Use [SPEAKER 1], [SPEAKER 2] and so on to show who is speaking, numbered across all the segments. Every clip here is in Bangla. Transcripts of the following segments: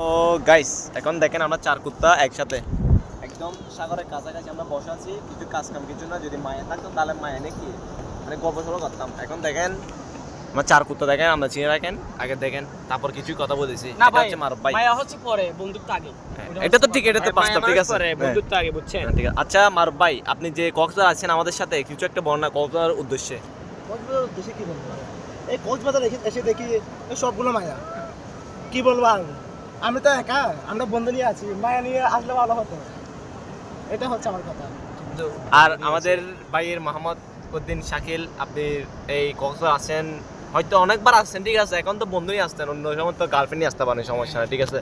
[SPEAKER 1] তো গাইস এখন দেখেন আমরা চার কুত্তা একসাথে একদম সাগরের কাছাকাছি আমরা বসে আছি। কিছু কাজ কাম কিছু না, যদি মায়া থাকতো তাহলে মায়া নিয়ে কি মানে গল্প সল্প করতাম। এখন দেখেন আমার চার কুত্তা দেখেন, আমরা চিনে রাখেন আগে দেখেন, তারপর কিছুই কথা বলেছি
[SPEAKER 2] না
[SPEAKER 1] এটা
[SPEAKER 2] ভাই,
[SPEAKER 1] হচ্ছে মারুফ ভাই।
[SPEAKER 2] মায়া হচ্ছে পরে, বন্ধুত্ব আগে।
[SPEAKER 1] এটা তো ঠিক, এটা তো বাস্তব, ঠিক আছে
[SPEAKER 2] বন্ধুত্ব আগে, বুঝছেন?
[SPEAKER 1] হ্যাঁ, ঠিক আছে। আচ্ছা মারুফ ভাই, আপনি যে কক্সবাজার আছেন আমাদের সাথে, কিছু একটা বর্ণনা কক্সবাজার উদ্দেশ্যে।
[SPEAKER 3] কক্সবাজার উদ্দেশ্যে কি বলবো? এই কক্সবাজার এসে দেখি এই সবগুলো মায়া। কি বলবো আর, আমি তো একা, আমরা বন্ধু নিয়ে আছি, মায়া নিয়ে আসলে ভালো হতো। এটা হচ্ছে আমার কথা।
[SPEAKER 1] আর আমাদের ভাইয়ের মোহাম্মদ উদ্দিন শাকিল, আপনি এই কক্সবাজার আসেন হয়তো অনেকবার আসছেন, ঠিক আছে। এখন তো বন্ধু নিয়ে আসতেন, অন্য সময় তো গার্লফ্রেন্ড নিয়ে আসতে পারেন, সমস্যা না, ঠিক আছে।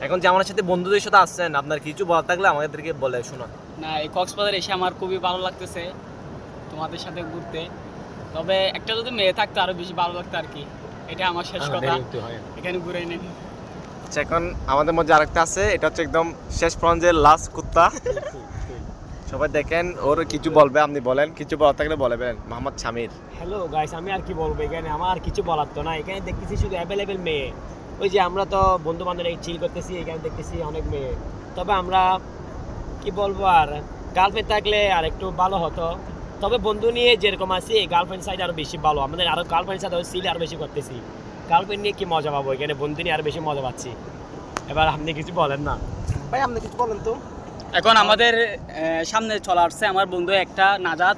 [SPEAKER 1] এখন যে আমার সাথে বন্ধুদের সাথে আসছেন, আপনার কিছু বলার থাকলে আমাদেরকে বলে শোনা।
[SPEAKER 2] না, এই কক্সবাজার এসে আমার খুবই ভালো লাগতেছে তোমাদের সাথে ঘুরতে। তবে একটা যদি মেয়ে থাকতো আরো বেশি ভালো লাগতো আর কি। এটা আমার শেষ কথা, এখানে ঘুরে নেন।
[SPEAKER 1] আচ্ছা এখন আমাদের মধ্যে আরেকটা আছে, এটা হচ্ছে একদম শেষ পর্যায়ের লাস্ট কুত্তা। সবাই দেখেন, ওর কিছু বলবে, আপনি বলেন, কিছু বলার থাকলে বলবেন। মোহাম্মদ শামির।
[SPEAKER 4] হ্যালো গাইস, আমি আর কি বলবো, এখানে আমার আর কিছু বলার তো না। এখানে দেখতেছি শুধু অ্যাভেলেবেল মেয়ে। ওই যে আমরা তো বন্ধু বান্ধব চিল করতেছি, এখানে দেখতেছি অনেক মেয়ে। তবে আমরা কি বলবো, আর গার্লফ্রেন্ড থাকলে আর একটু ভালো হতো। তবে বন্ধু নিয়ে যেরকম আছি, গার্লফ্রেন্ড সাইড আরো বেশি ভালো। আমাদের আরো গার্লফ্রেন্ড সাথে চিল আরো বেশি করতেছি। গার্লফ্রেন্ড নিয়ে কি মজা পাবো, এখানে বন্ধু নিয়ে আরো বেশি মজা পাচ্ছি। এবার আপনি কিছু বলেন না
[SPEAKER 3] ভাই, আপনি কিছু বলেন তো।
[SPEAKER 2] এখন আমাদের সামনে চলে আসছে আমার বন্ধু একটা নাজাত,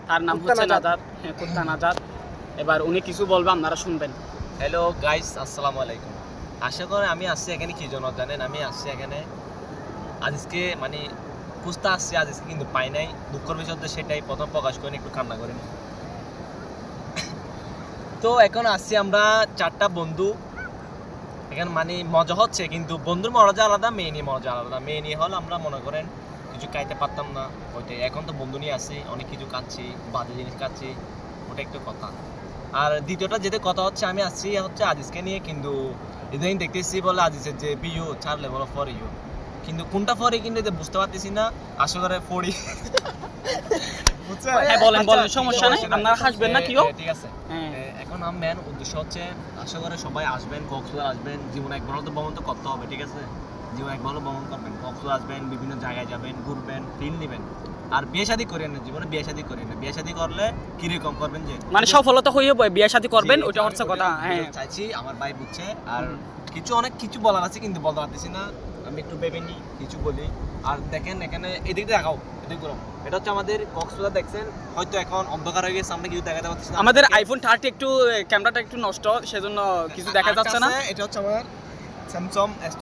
[SPEAKER 2] তার নাম
[SPEAKER 3] কুত্তা
[SPEAKER 2] হচ্ছে
[SPEAKER 3] নাজাত।
[SPEAKER 2] নাজাত। হ্যাঁ, কুত্তা নাজাত। এবার উনি কিছু বলবে, আপনারা শুনবেন।
[SPEAKER 1] হ্যালো গাইস, আসসালামু আলাইকুম। আশা করি আমি আসছি এখানে কি জন্য জানেন, আমি আসছি এখানে আজকে মানে খুঁজতে আসছি, আজকে কিন্তু পাই নাই। দুঃখের বিষয় হচ্ছে সেটাই, প্রথম প্রকাশ করেন একটু কান্না করেন। তো এখন আসছি আমরা চারটা বন্ধু, এখানে মানে মজা হচ্ছে, কিন্তু বন্ধুর মজা আলাদা, মেয়ে নিয়ে মজা আলাদা। মেয়ে নিয়ে হল আমরা মনে করেন কিছু খাইতে পারতাম না ওইটাই, এখন তো বন্ধু নিয়ে আসছি, অনেক কিছু খাচ্ছি, বাজে জিনিস খাচ্ছি, ওটা একটু কথা। আর দ্বিতীয়টা যেটা কথা হচ্ছে, আমি আসছি হচ্ছে আজিজকে নিয়ে, কিন্তু ইদানিং দেখতেছি বলে আজিজের যে বিউ ছাড়লে বলো ফর ইউ, কিন্তু কোনটা ফরি কিন্তু এটা বুঝতে পারতেছি না। আশা করে ফরি
[SPEAKER 2] হ্যাঁ, বলেন বলেন, সমস্যা নাই, আপনারা হাসবেন না কিও।
[SPEAKER 1] ঠিক আছে।
[SPEAKER 2] হ্যাঁ,
[SPEAKER 1] এখন আমার মেন উদ্দেশ্য হচ্ছে, আশা করে সবাই আসবেন, কক্সবাজার আসবেন, জীবনে একবার তো ভ্রমণ তো করতে হবে, ঠিক আছে। জীবনে একবার ভ্রমণ করবেন, কক্সবাজার আসবেন, বিভিন্ন জায়গায় যাবেন, ঘুরবেন, ফিল নেবেন। আর বিয়ে শাদী করেন না, জীবনে বিয়ে শাদী করেন না। বিয়ে শাদী করলে কিরকম করবেন যে
[SPEAKER 2] মানে সফলতা হয়ে বিয়ে শাদী করবেন,
[SPEAKER 1] জি,
[SPEAKER 2] ওটা হচ্ছে কথা। হ্যাঁ,
[SPEAKER 1] চাইছি, আমার ভাই বুঝছে। আর কিছু অনেক কিছু বলার আছে, কিন্তু বলতে পারতেছি না, আমি একটু ভেবে নিই কিছু বলি। আর দেখেন এখানে এদিকে দেখাও, এদিকে ঘুরাও। এটা হচ্ছে আমাদের কক্সবাজার, দেখছেন হয়তো এখন অন্ধকার হয়ে গেছে, আমরা কিছু দেখাতে পারতেছি না।
[SPEAKER 2] আমাদের আইফোন 30 একটু ক্যামেরাটা একটু নষ্ট, সেজন্য কিছু দেখা যাচ্ছে না।
[SPEAKER 3] এটা হচ্ছে আমার স্যামসাং